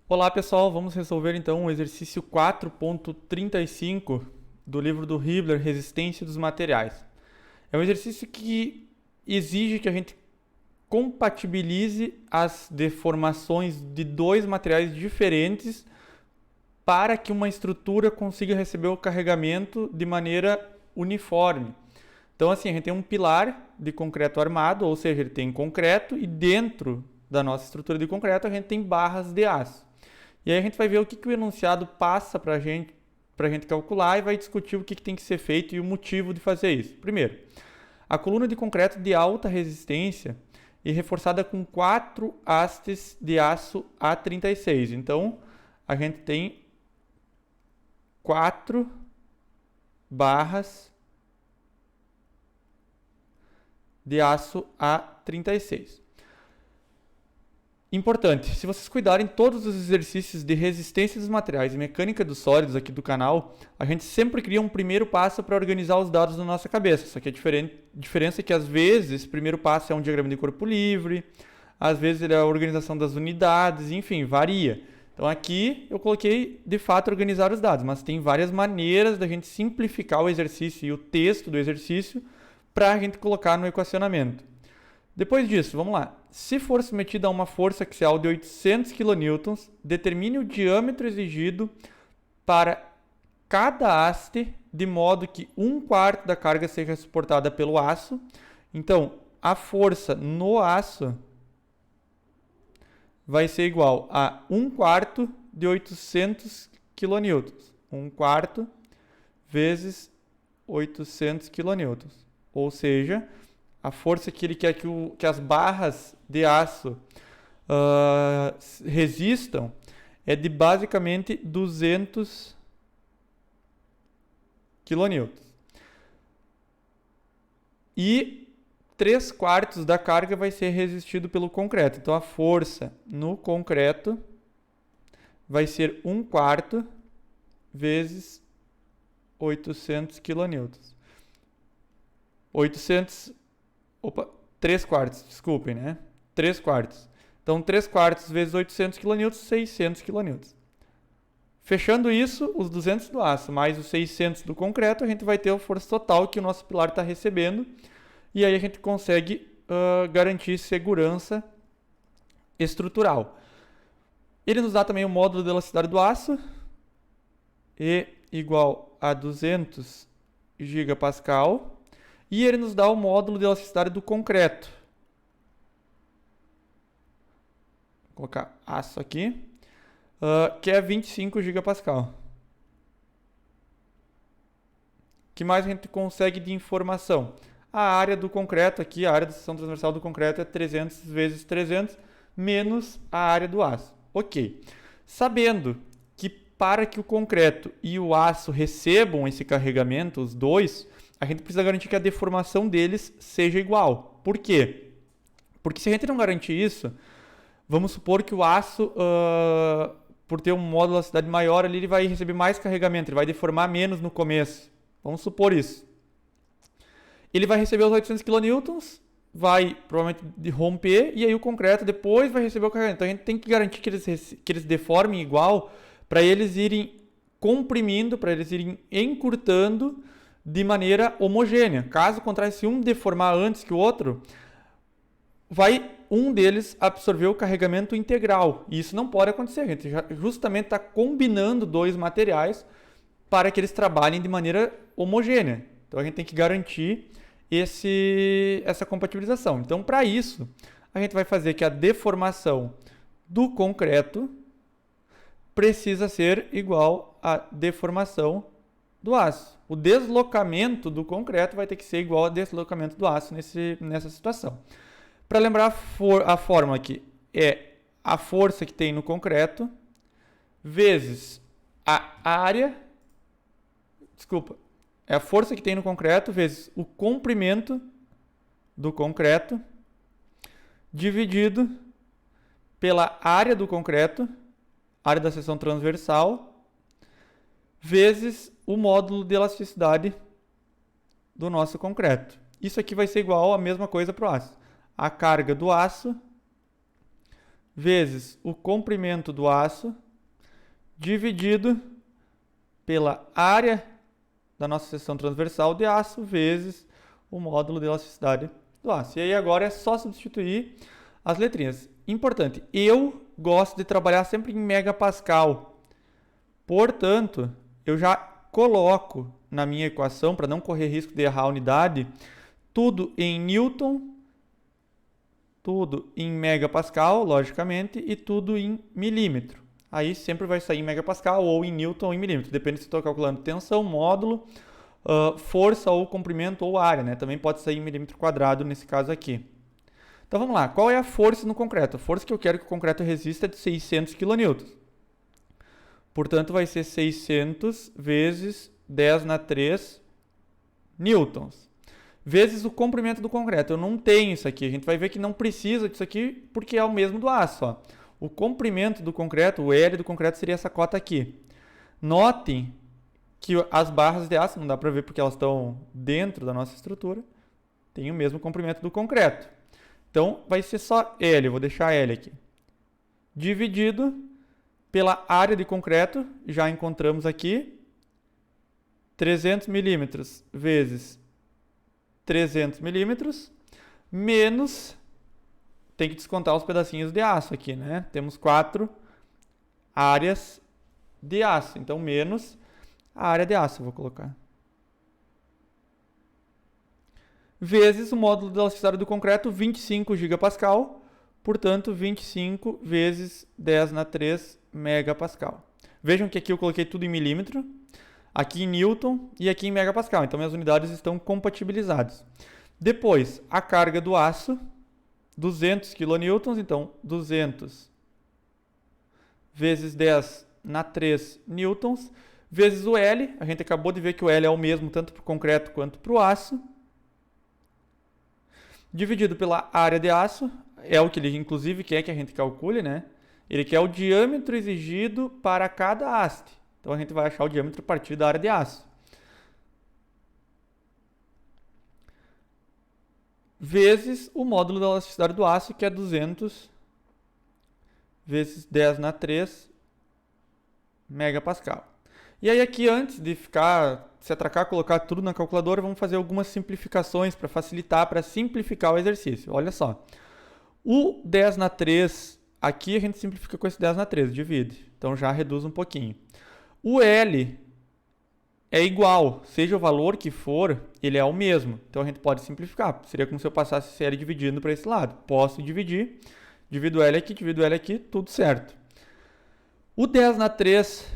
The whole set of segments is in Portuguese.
Olá pessoal, vamos resolver então o exercício 4.35 do livro do Hibbeler, Resistência dos Materiais. É um exercício que exige que a gente compatibilize as deformações de dois materiais diferentes para que uma estrutura consiga receber o carregamento de maneira uniforme. Então assim, a gente tem um pilar de concreto armado, ou seja, ele tem concreto e dentro da nossa estrutura de concreto a gente tem barras de aço. E aí a gente vai ver o que o enunciado passa para a gente calcular e vai discutir o que tem que ser feito e o motivo de fazer isso. Primeiro, a coluna de concreto de alta resistência e reforçada com 4 hastes de aço A36. Então, a gente tem 4 barras de aço A36. Importante, se vocês cuidarem todos os exercícios de resistência dos materiais e mecânica dos sólidos aqui do canal, a gente sempre cria um primeiro passo para organizar os dados na nossa cabeça. Só que a diferença é que às vezes o primeiro passo é um diagrama de corpo livre, às vezes ele é a organização das unidades, enfim, varia. Então aqui eu coloquei de fato organizar os dados, mas tem várias maneiras da gente simplificar o exercício e o texto do exercício para a gente colocar no equacionamento. Depois disso, vamos lá. Se for submetida a uma força axial de 800 kN, determine o diâmetro exigido para cada haste, de modo que 1/4 da carga seja suportada pelo aço. Então, a força no aço vai ser igual a 1/4 de 800 kN. 1/4 vezes 800 kN. Ou seja, a força que ele quer que as barras de aço resistam é de basicamente 200 kN. E 3/4 da carga vai ser resistido pelo concreto. Então a força no concreto vai ser 1/4 vezes 800 kN. 3/4, desculpem, né? 3/4. Então, 3/4 vezes 800 kN, 600 kN. Fechando isso, os 200 do aço mais os 600 do concreto, a gente vai ter a força total que o nosso pilar está recebendo. E aí a gente consegue garantir segurança estrutural. Ele nos dá também o módulo de elasticidade do aço, E igual a 200 gigapascal. E ele nos dá o módulo de elasticidade do concreto. Vou colocar aço aqui, que é 25 gigapascal. O que mais a gente consegue de informação? A área do concreto aqui, a área da seção transversal do concreto é 300 vezes 300 menos a área do aço. Ok. Sabendo que para que o concreto e o aço recebam esse carregamento, os dois, a gente precisa garantir que a deformação deles seja igual. Por quê? Porque se a gente não garantir isso, vamos supor que o aço, por ter um módulo de elasticidade maior, ali, ele vai receber mais carregamento, ele vai deformar menos no começo. Vamos supor isso. Ele vai receber os 800 kN, vai provavelmente romper, e aí o concreto depois vai receber o carregamento. Então a gente tem que garantir que eles deformem igual, para eles irem comprimindo, para eles irem encurtando de maneira homogênea. Caso contrário, se um deformar antes que o outro, vai um deles absorver o carregamento integral. E isso não pode acontecer. A gente justamente está combinando dois materiais para que eles trabalhem de maneira homogênea. Então a gente tem que garantir essa compatibilização. Então, para isso, a gente vai fazer que a deformação do concreto precisa ser igual à deformação do aço. O deslocamento do concreto vai ter que ser igual ao deslocamento do aço nessa situação. Para lembrar a fórmula aqui, é a força que tem no concreto vezes a área, é a força que tem no concreto vezes o comprimento do concreto dividido pela área do concreto, área da seção transversal, vezes o módulo de elasticidade do nosso concreto. Isso aqui vai ser igual a mesma coisa para o aço. A carga do aço vezes o comprimento do aço dividido pela área da nossa seção transversal de aço vezes o módulo de elasticidade do aço. E aí agora é só substituir as letrinhas. Importante, eu gosto de trabalhar sempre em megapascal. Portanto, eu já coloco na minha equação, para não correr risco de errar a unidade, tudo em newton, tudo em megapascal, logicamente, e tudo em milímetro. Aí sempre vai sair em megapascal ou em newton ou em milímetro. Depende se estou calculando tensão, módulo, força ou comprimento ou área, né? Também pode sair em milímetro quadrado nesse caso aqui. Então vamos lá, qual é a força no concreto? A força que eu quero que o concreto resista é de 600 kN. Portanto, vai ser 600 vezes 10 na 3 newtons. Vezes o comprimento do concreto. Eu não tenho isso aqui. A gente vai ver que não precisa disso aqui porque é o mesmo do aço. Ó. O comprimento do concreto, o L do concreto, seria essa cota aqui. Notem que as barras de aço, não dá para ver porque elas estão dentro da nossa estrutura, tem o mesmo comprimento do concreto. Então, vai ser só L, eu vou deixar L aqui. Dividido pela área de concreto, já encontramos aqui, 300 milímetros vezes 300 milímetros, menos, tem que descontar os pedacinhos de aço aqui, né? Temos 4 áreas de aço, então menos a área de aço, eu vou colocar. Vezes o módulo de elasticidade do concreto, 25 gigapascal, portanto, 25 vezes 10 na 3 megapascal. Vejam que aqui eu coloquei tudo em milímetro, aqui em newton e aqui em megapascal, então minhas unidades estão compatibilizadas. Depois, a carga do aço, 200 kN, então 200 vezes 10 na 3 newtons, vezes o L, a gente acabou de ver que o L é o mesmo tanto para o concreto quanto para o aço, dividido pela área de aço, é o que ele inclusive quer que a gente calcule, né? Ele quer o diâmetro exigido para cada haste. Então a gente vai achar o diâmetro a partir da área de aço. Vezes o módulo da elasticidade do aço, que é 200 vezes 10 na 3 megapascal. E aí aqui, antes de se atracar, colocar tudo na calculadora, vamos fazer algumas simplificações para facilitar, para simplificar o exercício. Olha só. O 10 na 3, aqui a gente simplifica com esse 10 na 3, divide. Então já reduz um pouquinho. O L é igual, seja o valor que for, ele é o mesmo. Então a gente pode simplificar. Seria como se eu passasse esse L dividindo para esse lado. Posso dividir, divido L aqui, tudo certo. O 10 na 3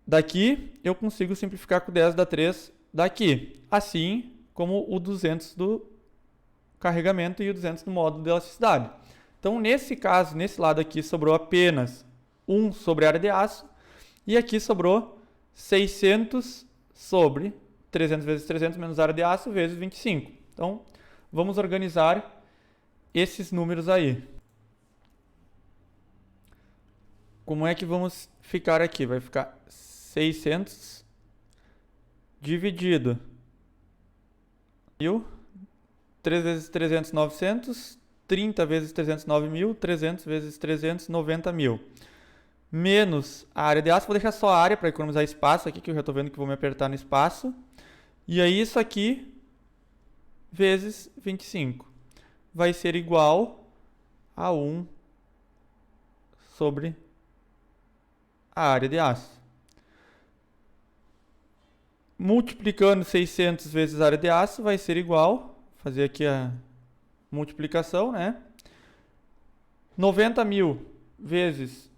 daqui, eu consigo simplificar com o 10 da 3 daqui. Assim como o 200 do carregamento e o 200 do módulo de elasticidade. Então, nesse caso, nesse lado aqui, sobrou apenas 1 sobre a área de aço. E aqui sobrou 600 sobre 300 vezes 300 menos área de aço vezes 25. Então, vamos organizar esses números aí. Como é que vamos ficar aqui? Vai ficar 600 dividido 1.000, 3 vezes 300, 900, 30 vezes 300, 9.000, 300 vezes 300, 90.000. Menos a área de aço, vou deixar só a área para economizar espaço aqui, que eu já estou vendo que vou me apertar no espaço. E aí isso aqui, vezes 25, vai ser igual a 1 sobre a área de aço. Multiplicando 600 vezes a área de aço, vai ser igual, fazer aqui a multiplicação, né? 90.000 vezes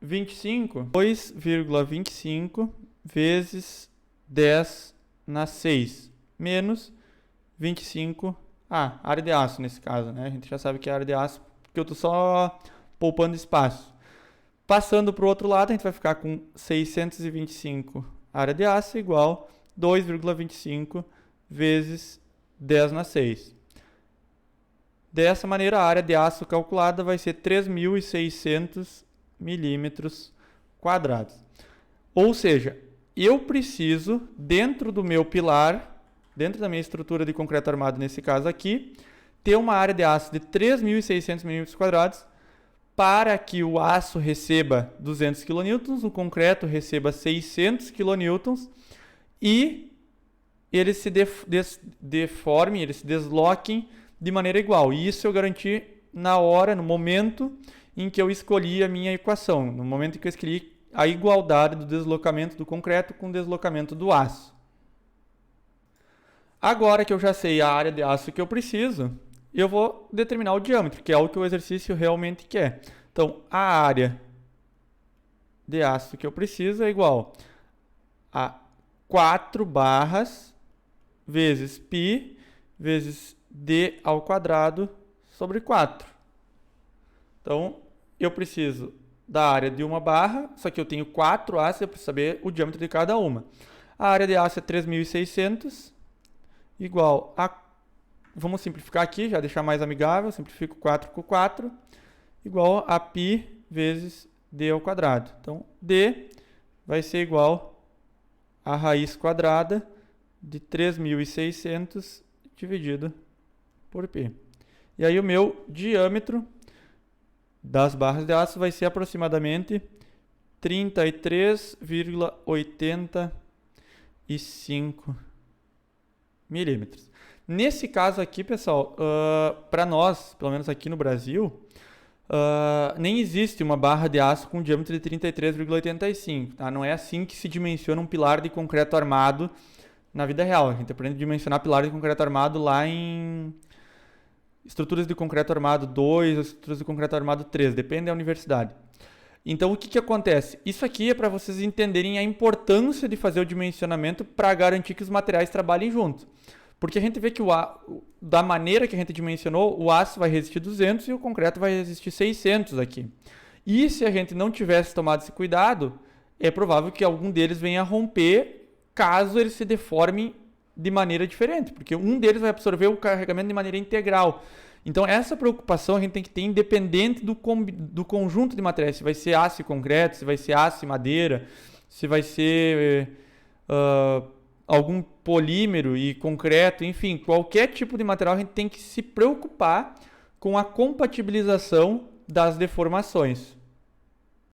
25, 2,25 vezes 10 na 6, menos 25, área de aço nesse caso, né? A gente já sabe que é área de aço, porque eu estou só poupando espaço. Passando para o outro lado, a gente vai ficar com 625 área de aço igual 2,25 vezes 10 na 6. Dessa maneira, a área de aço calculada vai ser 3.600 milímetros quadrados. Ou seja, eu preciso, dentro do meu pilar, dentro da minha estrutura de concreto armado, nesse caso aqui, ter uma área de aço de 3.600 milímetros quadrados para que o aço receba 200 kN, o concreto receba 600 kN e eles se deformem, eles se desloquem de maneira igual. E isso eu garanti na hora, no momento em que eu escolhi a minha equação, no momento em que eu escolhi a igualdade do deslocamento do concreto com o deslocamento do aço. Agora que eu já sei a área de aço que eu preciso, eu vou determinar o diâmetro, que é o que o exercício realmente quer. Então, a área de aço que eu preciso é igual a 4 barras vezes π vezes d ao quadrado sobre 4. Então, eu preciso da área de uma barra, só que eu tenho 4 aços, eu preciso saber o diâmetro de cada uma. A área de aço é 3.600, igual a... Vamos simplificar aqui, já deixar mais amigável, simplifico 4 com 4, igual a π vezes d ao quadrado. Então, d vai ser igual a raiz quadrada de 3.600 dividido por π. E aí o meu diâmetro das barras de aço vai ser aproximadamente 33,85 milímetros. Nesse caso aqui, pessoal, para nós, pelo menos aqui no Brasil, nem existe uma barra de aço com diâmetro de 33,85. Tá? Não é assim que se dimensiona um pilar de concreto armado na vida real. A gente aprende a dimensionar pilar de concreto armado lá em estruturas de concreto armado 2 ou estruturas de concreto armado 3, depende da universidade. Então, o que acontece? Isso aqui é para vocês entenderem a importância de fazer o dimensionamento para garantir que os materiais trabalhem juntos. Porque a gente vê que da maneira que a gente dimensionou, o aço vai resistir 200 e o concreto vai resistir 600 aqui. E se a gente não tivesse tomado esse cuidado, é provável que algum deles venha a romper caso eles se deformem de maneira diferente, porque um deles vai absorver o carregamento de maneira integral. Então, essa preocupação a gente tem que ter independente do conjunto de materiais, se vai ser aço e concreto, se vai ser aço e madeira, se vai ser algum polímero e concreto, enfim, qualquer tipo de material a gente tem que se preocupar com a compatibilização das deformações.